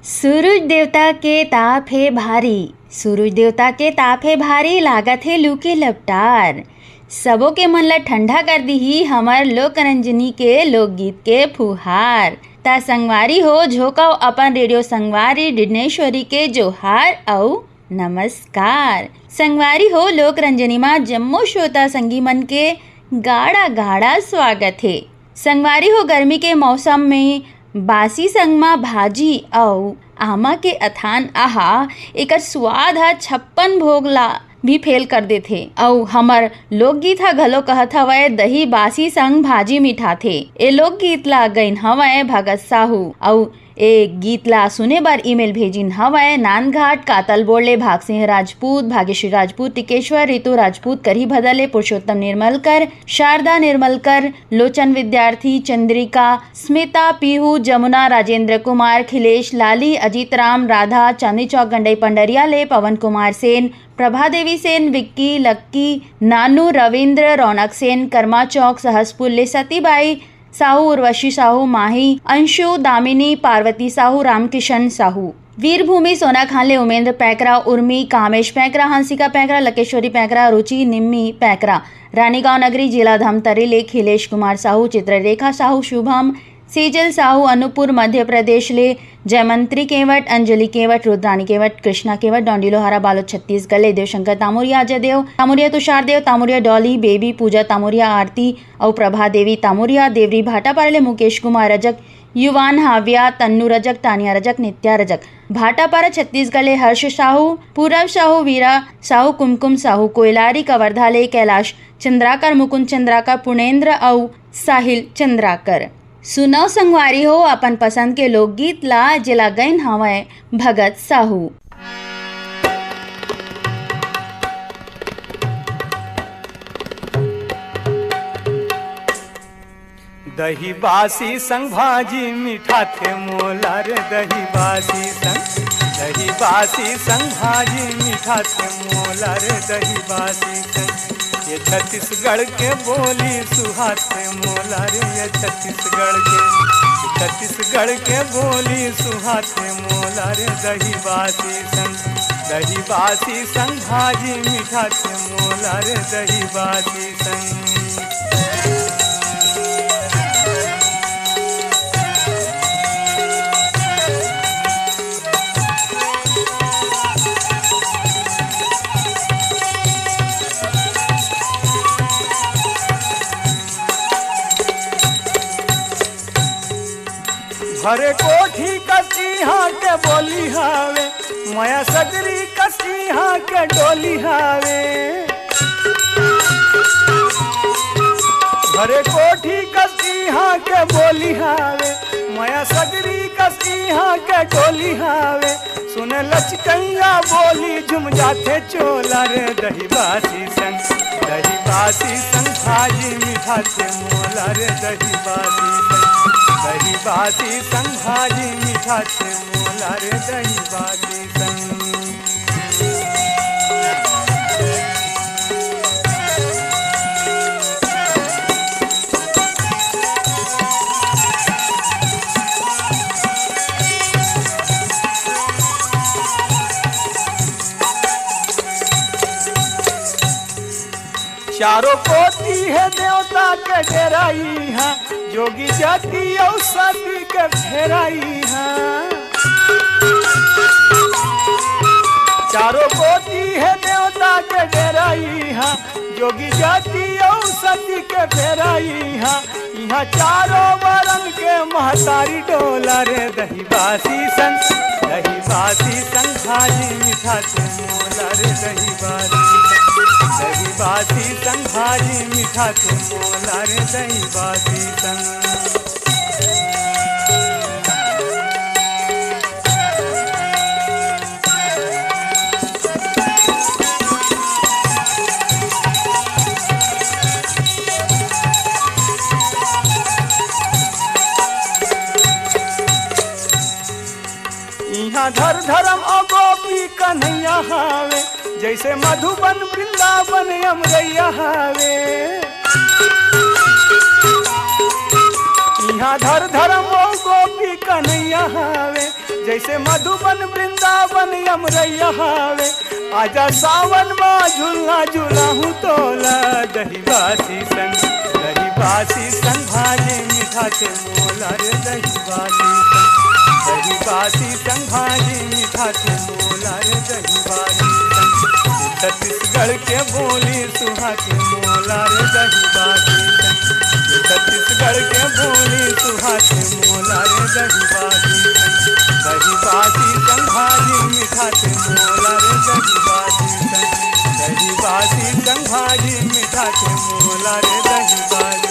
सूरज देवता के ताप है भारी, सूरज देवता के ताप है भारी, लागत है लू के लपटार। सबों के मन ला ठंडा कर दी हमार लोकरंजनी के लोकगीत के फुहार। ता संगवारी हो झोकाओ अपन रेडियो संगवारी डिडनेश्वरी के जोहार औ नमस्कार। संगवारी हो लोकरंजनी माँ जम्मो श्रोता संगी मन के गाढ़ा गाढ़ा स्वागत है। संगवारी हो गर्मी के मौसम में बासी संगमा भाजी औ आमा के अथान आहा एकर स्वाद ह 56 भोग ला भी फेल कर देथे। औ हमर लोकगीत ह घलो कहत हवय दही बासी संग भाजी मिठाथे। ए लोकगीत ला गईन हवय भगत साहू औ ए गीत ला सुने बर ईमेल भेजिन हवय नानघाट कातल बोले भाग सिंह राजपूत, भाग्यश्री राजपूत, टिकेश्वर, रितु राजपूत, करही भदले, पुरुषोत्तम निर्मलकर, शारदा निर्मलकर, लोचन विद्यार्थी, चंद्रिका, स्मिता, पीहू, जमुना, राजेंद्र कुमार, खिलेश, लाली, अजीत राम, राधा, चांदी चौक गंडई पंडरिया ले, पवन कुमार सेन, प्रभा देवी सेन, विक्की, लक्की, नानू, रविंद्र, रौनक सेन, कर्मा चौक सहसपुर ले, सतीबाई साहू, उर्वशी साहू, माही, अंशु, दामिनी, पार्वती साहू, रामकिशन साहू, वीरभूमि, सोना खानले, उमेंद्र पैकरा, उर्मी, कामेश पैकरा, हंसिका पैकरा, लकेश्वरी पैकरा, रुचि, निम्मी पैकरा, रानीगांव नगरी, जिला धमतरी ले, खिलेश कुमार साहू, चित्ररेखा साहू, शुभम, सेजल साहू, अनूपपुर मध्य प्रदेश ले, जयमंत्री केवट, अंजलि केवट, रुद्रानी केवट, कृष्णा केवट, डोंडी लोहारा बालोद छत्तीसगढ़ ले, देवशंकर तामुरिया, अजय देव तामुरिया, तुषार देव तामुरिया, डॉली बेबी, पूजा तामुरिया, आरती और प्रभा देवी तामुरिया, देवरी भाटापारा ले, मुकेश कुमार रजक, युवान हाविया, तन्नू रजक, तानिया रजक, नित्या रजक, भाटापारा छत्तीसगढ़ ले, हर्ष साहू, पूरब साहू, वीरा साहू, कुमकुम साहू, कोयलारी कवर्धा ले, कैलाश चंद्राकर, मुकुंद चंद्राकर, पुणेन्द्र और साहिल चंद्राकर। सुनो संगवारी हो अपन पसंद के लोकगीत ला जिला गईन हवय भगत साहू। दही बासी संग भाजी मीठा थे मोला रे, दही बासी संग भाजी मीठा थे मोला रे, दही बासी संग ये छत्तीसगढ़ के बोली सुहाते मोला रे, ये छत्तीसगढ़ के बोली सुहाते मोला रे, दही बासी संग भाजी मीठा थे मोला रे, दही बासी संग। भरे कोठी कसिहा के बोली हावे, माया सगरी कसिहा के डोली हावे। भरे कोठी कसिहा के बोली हावे, माया सगरी कसिहा के डोली हावे। सुने लचकैया बोली झुम जाते चोला रे, दही बासी संग भाजी मीठा थे मोला रे, दही बासी संग भाजी मीठा थे मोला रे, दही बासी संग। चारों कोटि है देवता के डेराई है, जोगी जाति और सती के फेराई है। चारों कोटि है देवता के डेराई है, जोगी जाति और सती के फेराई है। यहाँ चारों वरन के महतारी डोला रे, दही बासी संग भाजी मीठा थे मोला रे, दही बासी संग भाजी मीठा थे मोला रे, दही बासी संग। यहाँ धर धर्म और गोपी कन्हैया हावे, जैसे मधुबन वृंदावन अमरैया हावे। यहाँ धर धर्म गोपी कन्हैया हावे, जैसे मधुबन वृंदावन यमरैया हावे आजा सावन में झूलना झूलाहूँ तोला दही बासी संग भाजी मीठा के मोला रे दही बासी संग भाजी मीठा के मोला रे दही बासी संग छत्तीसगढ़ के बोली सुहा के मोला रे दही बासी संग छत्तीसगढ़ के बोली सुहा के मोला रे दही बासी संग भाजी मीठा के मोला रे दही बासी संग भाजी मीठा के मोला रे दही बासी।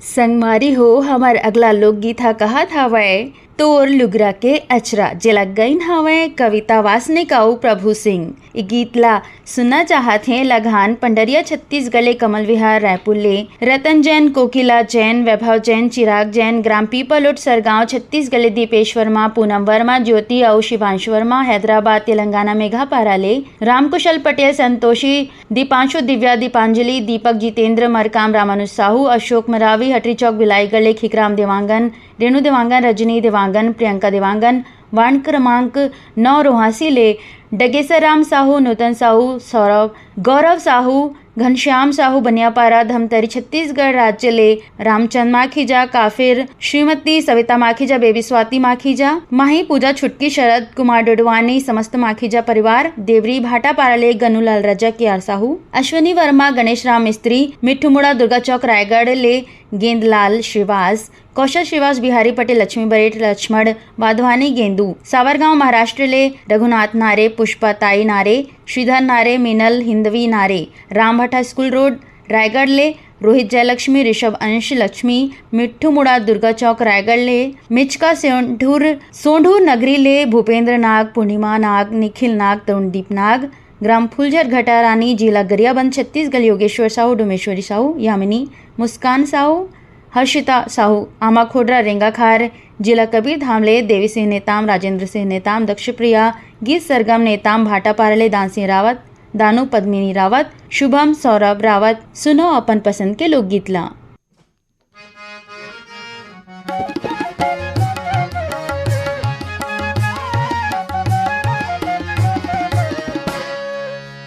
संगमारी हो हमार अगला लोकगीत हा कहा था वै तोर लुगरा के अचरा जिला गईन हवै कविता वासनिकाऊ प्रभु सिंह। ये गीत ला सुनना चाहत हैं लगान पंडरिया छत्तीसगढ़ कमल विहार रायपुर ले रतन जैन, कोकिला जैन, वैभव जैन, चिराग जैन, ग्राम पीपलोट सरगांव छत्तीसगढ़ दीपेश वर्मा, पूनम वर्मा, ज्योति और शिवांशु वर्मा हैदराबाद तेलंगाना मेघापारा ले रामकुशल पटेल, संतोषी, दीपांशु, दिव्या, दीपांजलि, दीपक, जितेंद्र, मरकाम, रामानुज साहू, अशोक मरावी, हटरी चौक भिलाईगढ़ ले खिकराम देवांगन, रेणु देवांगन, रजनी देवांगन, प्रियंका देवांगन, वार्ड क्रमांक 9 रोहासी ले डगेसर राम साहू, नूतन साहू, सौरभ, गौरव साहू, घनश्याम साहू, बनियापारा धमतरी छत्तीसगढ़ राज्य ले रामचंद माखीजा, काफिर, श्रीमती सविता माखीजा, बेबी स्वाति माखीजा, माही पूजा, छुटकी, शरद कुमार डोडवानी, समस्त माखीजा परिवार, देवरी भाटापारा ले गनुलाल रजा के साहू, अश्विनी वर्मा, गणेश राम मिस्त्री, मिट्ठू मुड़ा, दुर्गा चौक रायगढ़ ले गेंदलाल श्रीवास, कौशल श्रीवास, बिहारी पटेल, लक्ष्मी बरेट, लक्ष्मण वाधवानी, गेंदू, सावरगांव महाराष्ट्र ले रघुनाथ नारे, पुष्पा ताई नारे, श्रीधर नारे, मीनल हिंदवी नारे, रामभट्टा स्कूल रोड रायगढ़ ले रोहित जयलक्ष्मी, ऋषभ अंश लक्ष्मी, मिट्ठू मुड़ा, दुर्गा चौक रायगढ़ ले मिचका, सोंढूर नगरी ले भूपेंद्र नाग, पूर्णिमा नाग, निखिल नाग, तरुणदीप नाग, ग्राम फुलझर घटारानी, जिला गरियाबंद छत्तीसगढ़ योगेश्वर साहू, डोमेश्वरी साहू, यामिनी, मुस्कान साहू, हर्षिता साहू, आमा खोडरा, रेंगाखार, जिला कबीर धाम ले देवी सिंह नेताम, राजेंद्र सिंह नेताम, दक्षप्रिया, गीत सरगम नेताम, भाटापारा ले दान सिंह रावत, दानू पद्मिनी रावत, शुभम सौरभ रावत। सुनो अपन पसंद के लोकगीत ला।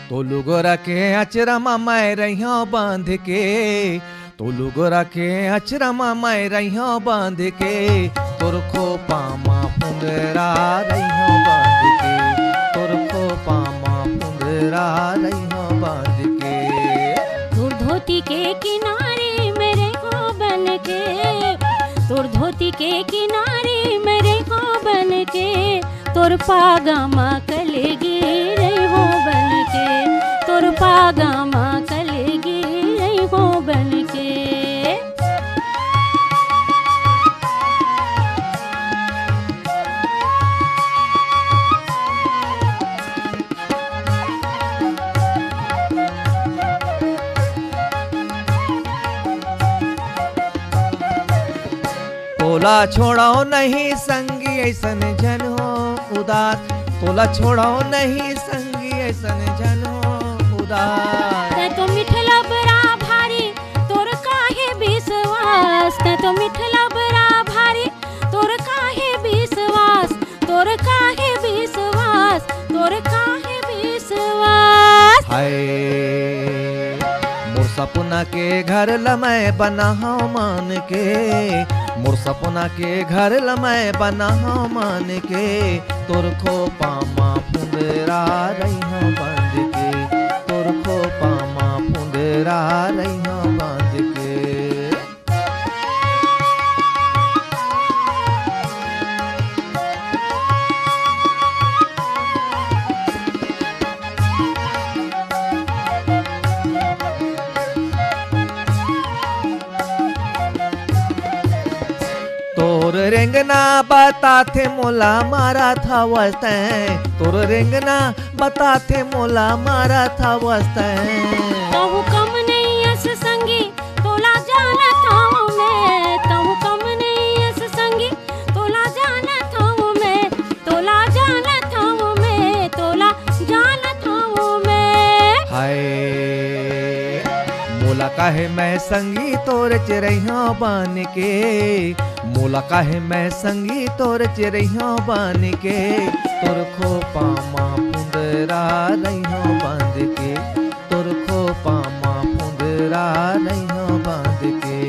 तोलू गोरा के अचरा मैं रहियो बांध के, तोलू गोरा के अचरा मैं रहियो बांध के, तोर खो पामा पुंगरा रहियो बांध के, तोर खो पामा पुंगरा रहियो बांध के। तोर धोती के किनारे मेरे को बन के, तोर धोती के किनारे मेरे को बन के, तोर पागामा कलेगी रे हो बन के, तोर पागामा कलेगी रे हो बन के। तोला छोड़ाओ नहीं संगी ऐसन जन हो उदास, तोला छोड़ाओ नहीं संगी ऐसन जन हो उदास। ते तो मिठला बड़ा भारी तोर काहे विश्वास, ते तो मिठला बड़ा भारी तोर काहे विश्वास, तोर काहे विश्वास, तोर काहे विश्वास। हाय मोर सपना के घर लमै बना मान के, मोर सपना के घर लमै बना मान के, तोर खो पामा पुंगरा रहियो बांध के, तोर खो पामा पुंगरा रहियो बांध के। तोर रेंगना बताथे मोला मारा था वस्ते, तोर रेंगना बताथे मोला मारा था वस्ते। तहु कम नहीं अस संगी तोला जाना था मैं, तहु कम नहीं अस संगी तोला जाना था मैं, तोला जाना था मैं, तोला जाना था मैं। हाय मोला काहे मैं संगी तोर चिरैया बन के, मोला काहे मैं संगी तोर चिरैया बन के, तोर खोपा मा फुंदरा रैया बांध के, तोर खोपा मा फुंदरा रैया बांध के।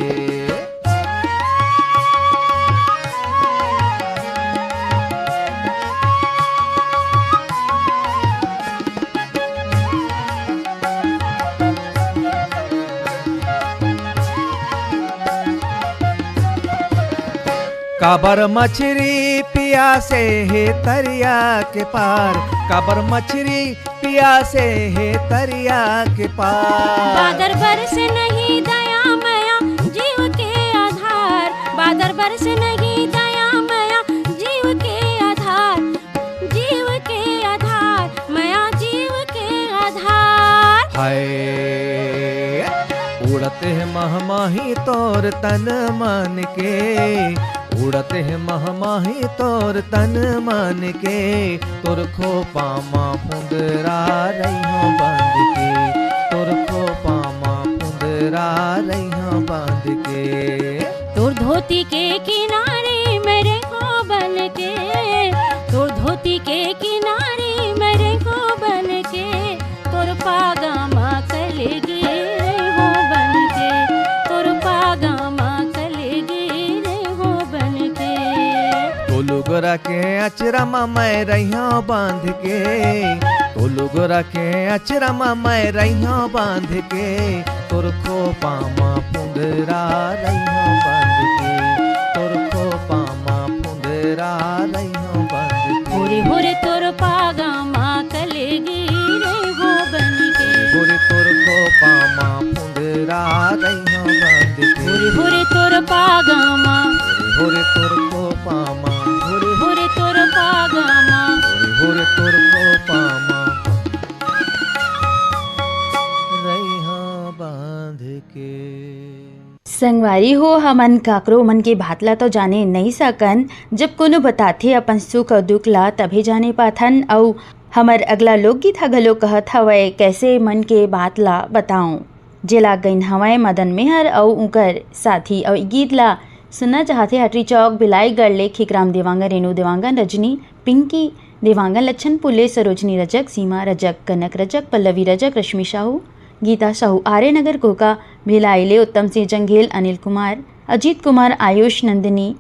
काबर मछली पियासे है तरिया के पार, काबर मछली पियासे है तरिया के पार। बादर बरस नहीं दया मया जीव के आधार, बादर बरस नहीं दया मया जीव के आधार, जीव के आधार मया जीव के आधार। हाय उड़ते हैं महमाही तोर तन मन के, उड़ते हैं महमाही तोर तन मन के, तोर खोपा मा फुंदरा रैया बांध के, तोर खोपा मा फुंदरा रैया बांध के। तोर धोती के किनारे मेरे को बन के, तोर धोती के किनारे मेरे को बन के, तोर पागामा कलेगी हो बन के, तोर पागामा कलेगी हो बन के। तोलू गोरा के अचरा मैं रैया बांध के, तोलू गोरा के अचरा मैं रैया बांध के, तोर खोपा मा फुंदरा रैया बांध के, तोर खोपा मा फुंदरा रैया बांध के। होरे होरे तोर पागामा कलेगी हो बन के, होरे तोर खोपा मा फुंदरा रैया बांध के। होरे होरे तोर पागामा, होरे तोर खोपा मा, होरे होरे तोर पागामा, होरे तोर खोपा मा रैया बांध के। संगवारी हो हमन काकरो मन के भातला तो जाने नहीं सकन, जब कोनो बताथे अपन सुख और दुख ला तभी जाने पाथन। औ हमर अगला लोकगीत ह घलो कहत हवय कैसे मन के बात ला बताऊं, जेला गइन हवय मदन मेहर और उकर साथी। और गीत ला सुनना चाहते हटरी चौक भिलाई गढ़ले खिकराम देवांगन, रेणु देवांगन, रजनी, पिंकी देवांगन, लच्छन पुले, सरोजनी रजक, सीमा रजक, कनक रजक, पल्लवी रजक, रश्मि साहू, गीता साहू, आर्य नगर कोका भिलाईले, उत्तम सिंह जंघेल, अनिल कुमार, अजीत कुमार, आयुष, नंदिनी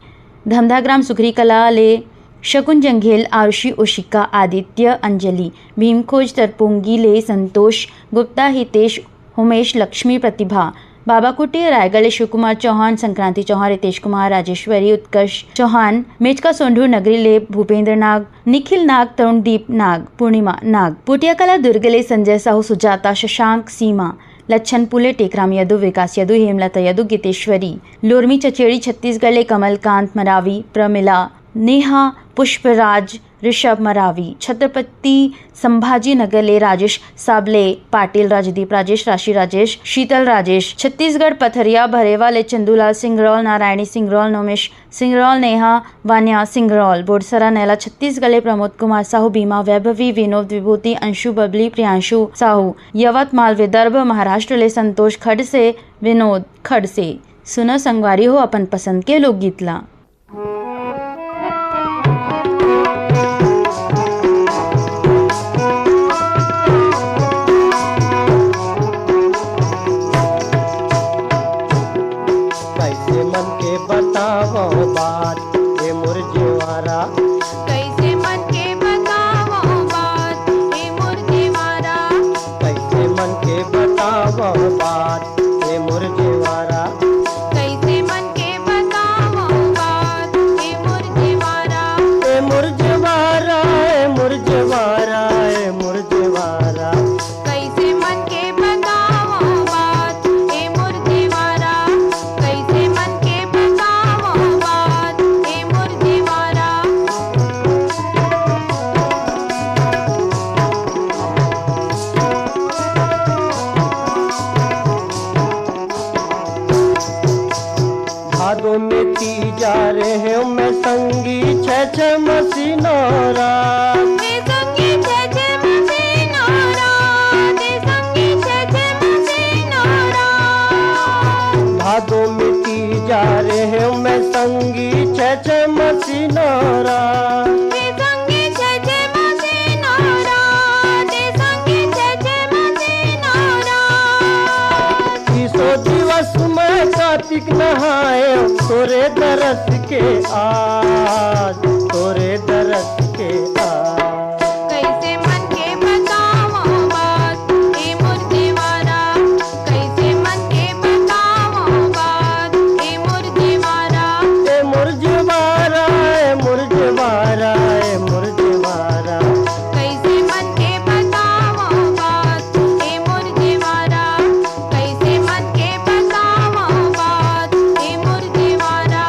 धमधाग्राम, सुखरी कला ले, शकुन जंघेल, आरुषि, ओशिका, आदित्य, अंजलि, भीमखोज, तरपुंगी ले, संतोष गुप्ता, हितेश, उमेश, लक्ष्मी, प्रतिभा, बाबा कुटी, रायगढ़, शिव कुमार चौहान, संक्रांति चौहान, रितेश कुमार, राजेश्वरी, उत्कर्ष चौहान, मेचका सोंढूर, नगरी ले, भूपेंद्र नाग, निखिल नाग, तरुणदीप नाग, पूर्णिमा नाग, पुटिया कला, दुर्गले, संजय साहू, सुजाता, शशांक, सीमा, लच्छन पुले, टेकराम यदु, विकास यदु, हेमलता यदु, गीतेश्वरी, लोरमी चचेड़ी, छत्तीसगढ़ ले, कमलकांत मरावी, प्रमिला, नेहा, पुष्पराज, ऋषभ मरावी, छत्रपति संभाजी नगर ले, राजेश साबले, पाटिल, राजदीप राजेश, राशि राजेश, शीतल राजेश, छत्तीसगढ़ पथरिया भरेवा ले, चंदूलाल सिंगरौल, नारायणी सिंगरौल, नोमेश सिंगरौल, नेहा वान्या सिंगरौल, बोडसरा नैला, छत्तीसगढ़ ले, प्रमोद कुमार साहू, बीमा, वैभवी, विनोद, विभूति, अंशु, बबली, प्रियांशु साहू, यवतमाल, विदर्भ महाराष्ट्र ले, संतोष खड़से, विनोद खड़से। सुनो संगवारी हो अपन पसंद के लोकगीत ला। बतावो बात ए मोर जीवारा, कैसे मन के बतावो बात ए मोर जीवारा, कैसे मन के बतावो बात ए मोर जीवारा, कैसे मन के बतावो बात ए मोर जीवारा, ए मोर जीवारा, ए मोर जीवारा, ए मोर जीवारा, कैसे मन के बतावो बात ए मोर जीवारा, कैसे मन के बतावो बात ए मोर जीवारा। भादों में तीजा रहे मैं संगी छह मसीनोरा, दे संगी छे मसीनोरा, दे संगी छे मसीनोरा, तोरे दरस के आज, तोरे दरस के आज। कैसे मन के बतावो बात ए मोर देवारा, कैसे मन के बतावो बात ए मोर देवारा। ए मोर देवारा, ए मोर देवारा, ए मोर देवारा। कैसे मन के बतावो बात ए मोर देवारा, कैसे मन के बतावो बात ए मोर देवारा।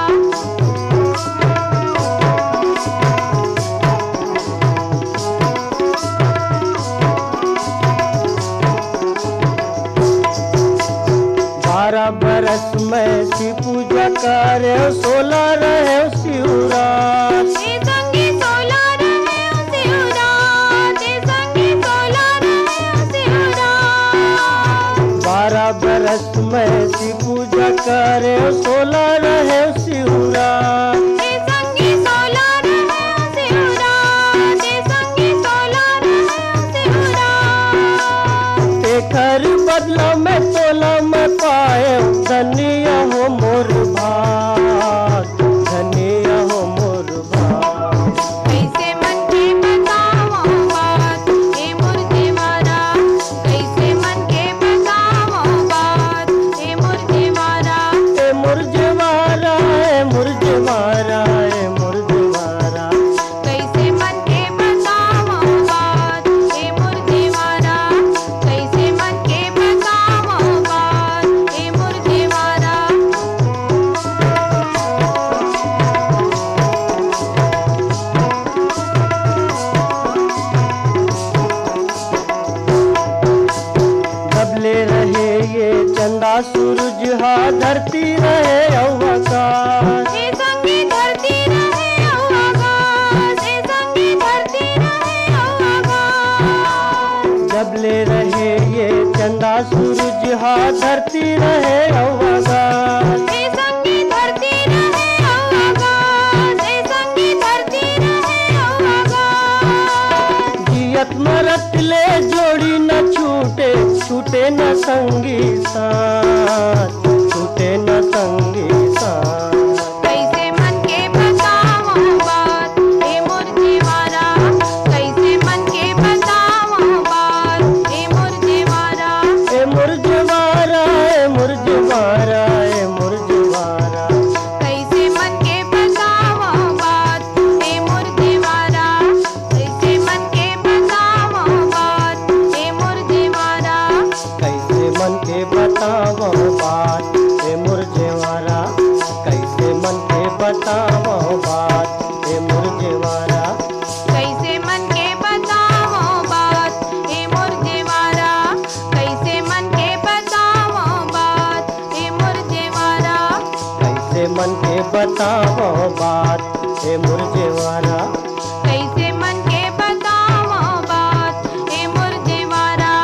बारह बरस में सी पूजा करे, 16 रहे शिवरात। ए संगी 16 रहे शिवरात, ए संगी 16 रहे शिवरात। 12 बरस में सी पूजा करे, 16 रहे शिवरात। ए संगी 16 रहे शिवरात, ए संगी 16 रहे शिवरात। एकर बदला में तोला में पाए, धनिया हो मोर भाग, धनिया हो मोर भाग। कैसे मन के बतावो बात ए मोर देवारा, कैसे मन के बतावो बात ए मोर देवारा। ए मोर देवारा, ए मोर देवारा, ए मोर देवारा। कैसे मन के बतावो बात ए मोर देवारा, कैसे मन के बतावो बात ए मोर देवारा। दबले रहे ये चंदा सूरज, हा धरती रहे आकाश। ए संगी धरती रहे आकाश, ए संगी धरती रहे आकाश। दबले रहे ये चंदा सूरज, हा धरती रहे आकाश। ए संगी धरती रहे आकाश, ए संगी धरती रहे आकाश। जियत मरत ले जोड़ी न छूटे, छूटे न संगी साथ, छूटे न संगी साथ। कैसे मन के बतावो बात ए मोर देवारा, कैसे मन के बतावो बात ए मोर देवारा। ए मोर देवारा, ए मोर देवारा, ए मोर देवारा। कैसे मन के बतावो बात ए मोर देवारा, कैसे मन के बतावो बात ए मोर देवारा। कैसे मन के बतावो बात ए मोर देवारा, कैसे मन के बतावो बात ए मोर देवारा। कैसे मन के बतावो बात ए मोर देवारा, कैसे मन के बतावो बात ए मोर देवारा। कैसे मन के बतावो बात ए मोर देवारा। कैसे मन के बतावो बात ए मोर देवारा,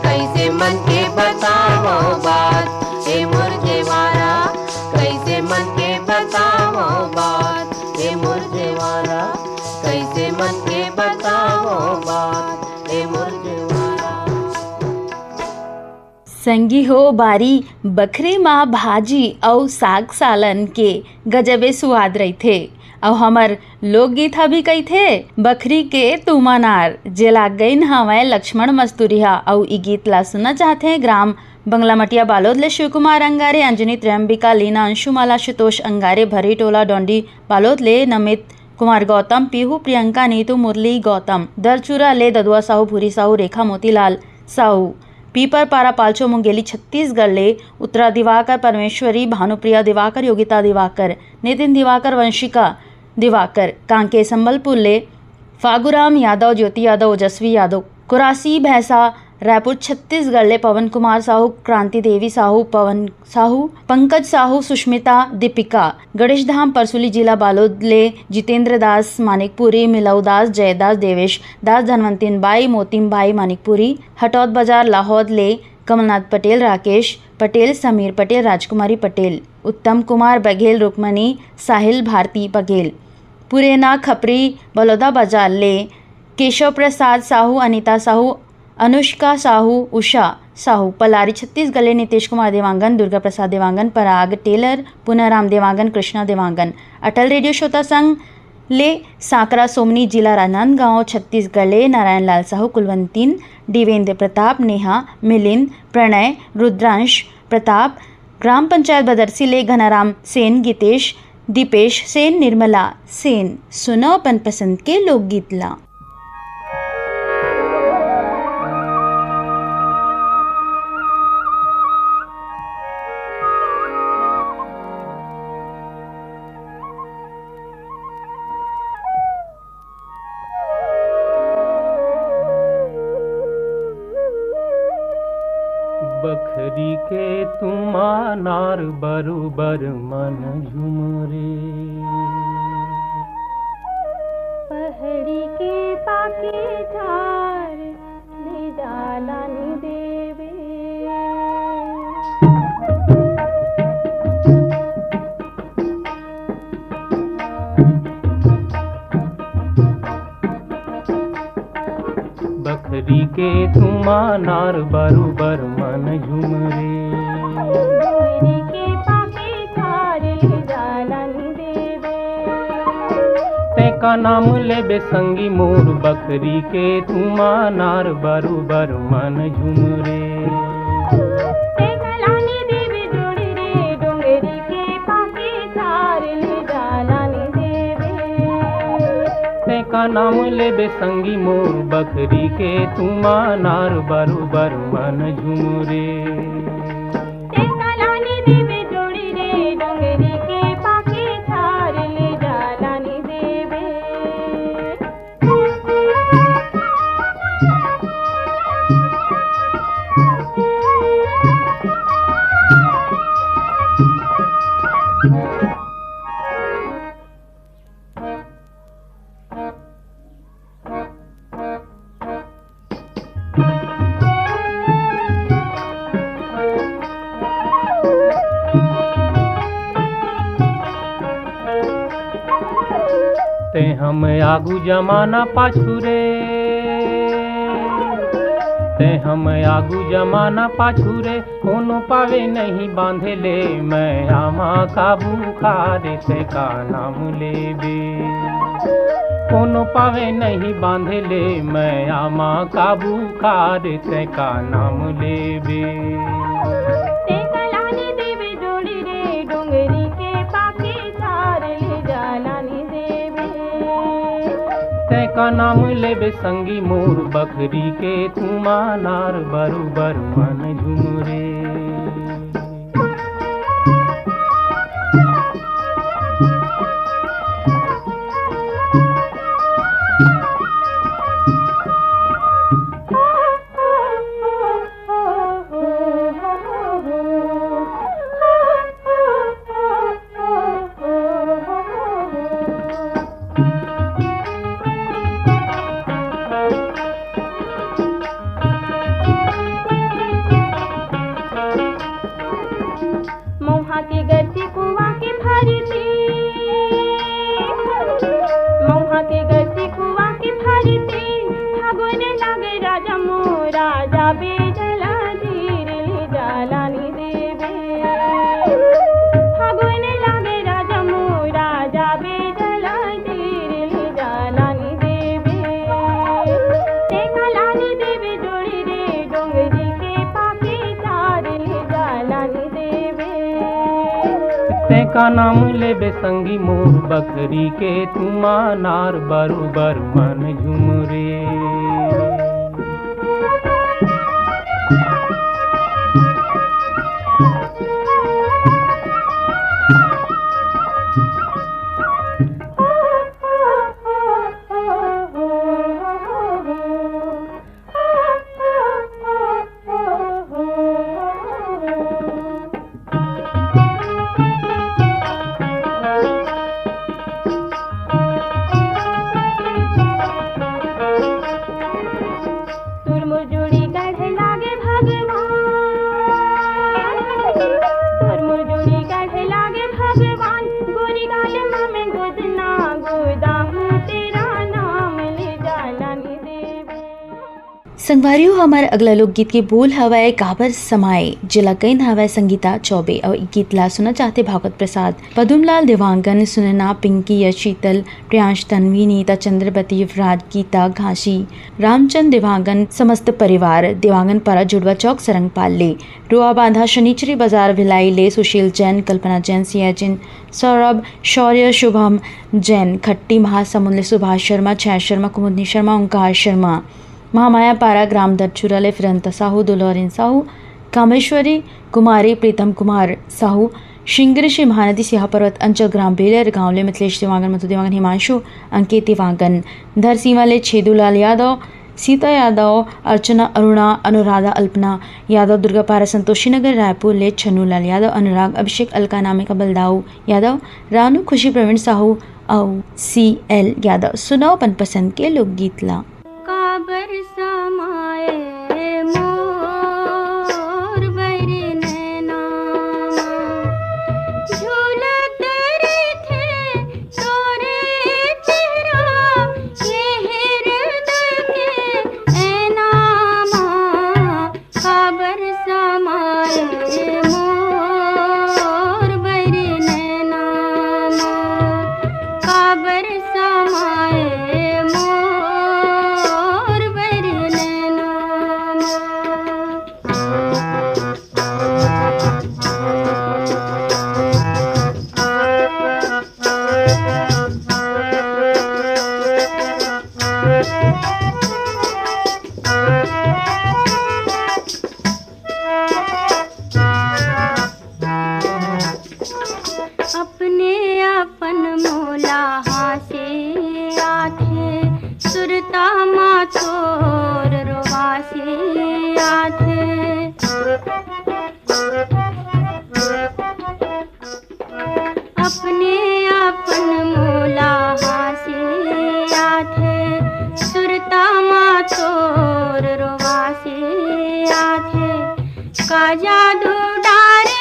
कैसे मन के बतावो बात ए मोर देवारा। कैसे मन के बतावो बात ए मोर देवारा, कैसे मन के बतावो बात ए मोर देवारा। संगी हो बारी बखरे माँ भाजी और साग सालन के गजबे सुआद रहीथे। और हमर लोकगीत ह भी कहिथे बखरी के तुमानार जे लाग गईन हवय लक्ष्मण मस्तूरिया। और ई गीत ला सुनना चाहते ग्राम बंगलामटिया बालोद ले शिव कुमार अंगारे, अंजनी त्रयंबिका, लीना, अंशुमाला, शुतोष अंगारे, भरी टोला डोंडी बालोद ले नमित कुमार गौतम, पीहू, प्रियंका, नीतू, मुरली गौतम, दरचूरा ले ददुआ साहू, भूरी साहू, रेखा मोतीलाल साहू, पीपर पारा पालचो मुंगेली छत्तीसगढ़ ले उत्तरा दिवाकर, परमेश्वरी, भानुप्रिया दिवाकर, योगिता दिवाकर, नितिन दिवाकर, वंशिका दिवाकर, कांके संबलपुर ले फागुराम यादव, ज्योति यादव, ओजस्वी यादव, कुरासी भैंसा रायपुर छत्तीसगढ़ ले पवन कुमार साहू, क्रांति देवी साहू, पवन साहू, पंकज साहू, सुष्मिता, दीपिका, गणेश धाम परसुली जिला बालोद ले जितेंद्र दास मानिकपुरी, मिलऊ दास, जयदास, देवेश दास, धनवंतिन बाई, मोतिम बाई मानिकपुरी, हटौद बाजार लाहौद ले कमलनाथ पटेल, राकेश पटेल, समीर पटेल, राजकुमारी पटेल, उत्तम कुमार बघेल, रुक्मणी साहिल, भारती बघेल, पुरेना खपरी बलौदा बाजार ले केशव प्रसाद साहू, अनीता साहू, अनुष्का साहू, उषा साहू, पलारी छत्तीसगढ़ नीतीश कुमार देवांगन, दुर्गा प्रसाद देवांगन, पराग टेलर, पुनाराम देवांगन, कृष्णा देवांगन। अटल रेडियो श्रोता संघ ले साकरा सोमनी जिला राजनांदगांव छत्तीसगढ़ ले नारायण लाल साहू, कुलवंतीन, देवेंद्र प्रताप, नेहा, मिलिंद, प्रणय, रुद्रांश प्रताप, ग्राम पंचायत बदरसी ले घनाराम सेन, गीतेश, दीपेश सेन, निर्मला सेन। सुनो अपन पसंद के लोकगीत ला। बखरी के तुमा नार बरुबर मन झुमरे, पहड़ी के पाके झार ले जाला नी देवे। बखरी के तुमा नार बरुबर मन झुमरे, पहड़ी के पाके झार ले जाला नी देवे। तेका नाम लेबे संगी मोर, बखरी के तुमा नार बरुबर मन झुमरे। तेका लानी देवे जोड़ी रे, डोंगरी के पाके झार ले जाला नी देवे। तेका नाम लेबे संगी मोर, बखरी के तुमा नार बरुबर मन झुमरे। तेका लानी देवे जोड़ी रे, डोंगरी के पाके झार ले जाला नी देवे। ते हम आगू जमाना पाछू रे, ते हम आगू जमाना पाछू रे। कोनो पावे नहीं बांधे ले, मैं आमा काबू खारे से का नाम लेबे। कोनो पावे नहीं बांधे ले, मैं आमा काबू खारे से का नाम लेबे। तेका लानी देवे जोड़ी रे, डोंगरी के पाके झार ले जाला नी देवे। तेका नाम लेबे संगी मोर, बखरी के तुमा नार बरुबर मन झुमरे। मौहा के गति कुआ के भरती, मौहा के गति कुआ के भरती। फागुन लागे राजा मोरा, जाबे जला धीर ले जाला नी देवे। फागुन लागे राजा मोरा, जाबे जला धीर ले जाला नी देवे। तेका लानी देवे जोड़ी रे, डोंगरी के पाके झार ले जाला नी देवे। तेका नाम लेबे संगी मोर, बखरी के तुमा नार बरुबर मन झुमरे। संगवारियों हमारे अगला लोकगीत के बोल हवाए काबर समाए जिला कई हवाए संगीता चौबे और गीत ला सुना चाहते भागवत प्रसाद, पदुमलाल देवांगन, सुनना पिंकी, यश, शीतल, प्रियांश, तन्वी, नीता, चंद्रवती, युवराज, गीता, घासी, रामचंद देवांगन, समस्त परिवार देवांगन पारा जुड़वा चौक सरंग पाले, रोआ बांधा, शनिचरी बाजार भिलाई ले, सुशील जैन, कल्पना जैन, सिया जैन, सौरभ, शौर्य, शुभम जैन, खट्टी, महासमुंद, सुभाष शर्मा, छया शर्मा, कुमुदनी शर्मा, ओंकार शर्मा, महामाया पारा, ग्राम दरचुराले, फिरंता साहू, दुलौरिन साहू, कामेश्वरी कुमारी, प्रीतम कुमार साहू, श्रृंगेरी श्री महानदी, सिंहा पर्वत अंचल, ग्राम बेलर, गांवले, मिथिलेश देवांगन, मधु देवांगन, हिमांशु, अंकित देवांगन, धरसीवाले, छेदूलाल यादव, सीता यादव, अर्चना, अरुणा, अनुराधा, अल्पना यादव, दुर्गा पारा, संतोषी नगर, रायपुर ले, छन्नूलाल यादव, अनुराग, अभिषेक, अलका नामिका, बलदाऊ यादव, रानू, खुशी, प्रवीण साहू और CL यादव। सुनाओ अपन पसंद के लोकगीत ला। काबर समाए मोर बरी नैना, झूलत थे तोरे चेहरा, ये हृदय के ऐनामा। काबर समाए मोर बरी नैना, काबर समाए अपने अपन मोला हासे आथे, सुरता मा तोर रोवासे आथे। अपने अपन मोला हासे आथे, सुरता मा तोर रोवासे आथे। का जादू डारे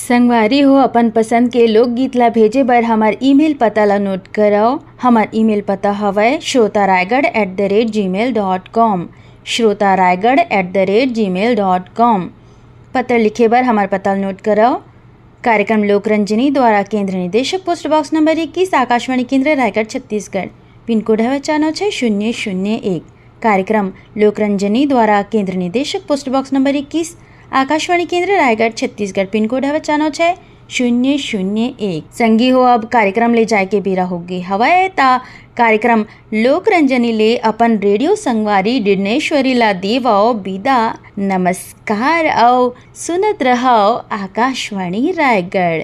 संगवारी हो अपन पसंद के लोकगीत ला भेजे बर हमार ईमेल पता ला नोट कराओ। हमार ईमेल पता हवय shrotaraigarh@gmail.com, shrotaraigarh@gmail.com। पत्र लिखे बर हमार पता नोट कराओ। कार्यक्रम लोकरंजनी द्वारा केंद्र निदेशक, पोस्ट बॉक्स नंबर 21, आकाशवाणी केंद्र, रायगढ़, छत्तीसगढ़। पिन कोड है 946001। कार्यक्रम लोकरंजनी द्वारा केंद्र निदेशक, पोस्ट बॉक्स नंबर 21, आकाशवाणी केंद्र, रायगढ़, छत्तीसगढ़। पिन कोड है 946001। संगी हो अब कार्यक्रम ले जाए के बेरा होगी हवाए ता कार्यक्रम लोकरंजनी ले अपन रेडियो संगवारी डिडनेश्वरी ला देवाओ विदा। नमस्कार आओ सुनत रहो आकाशवाणी रायगढ़।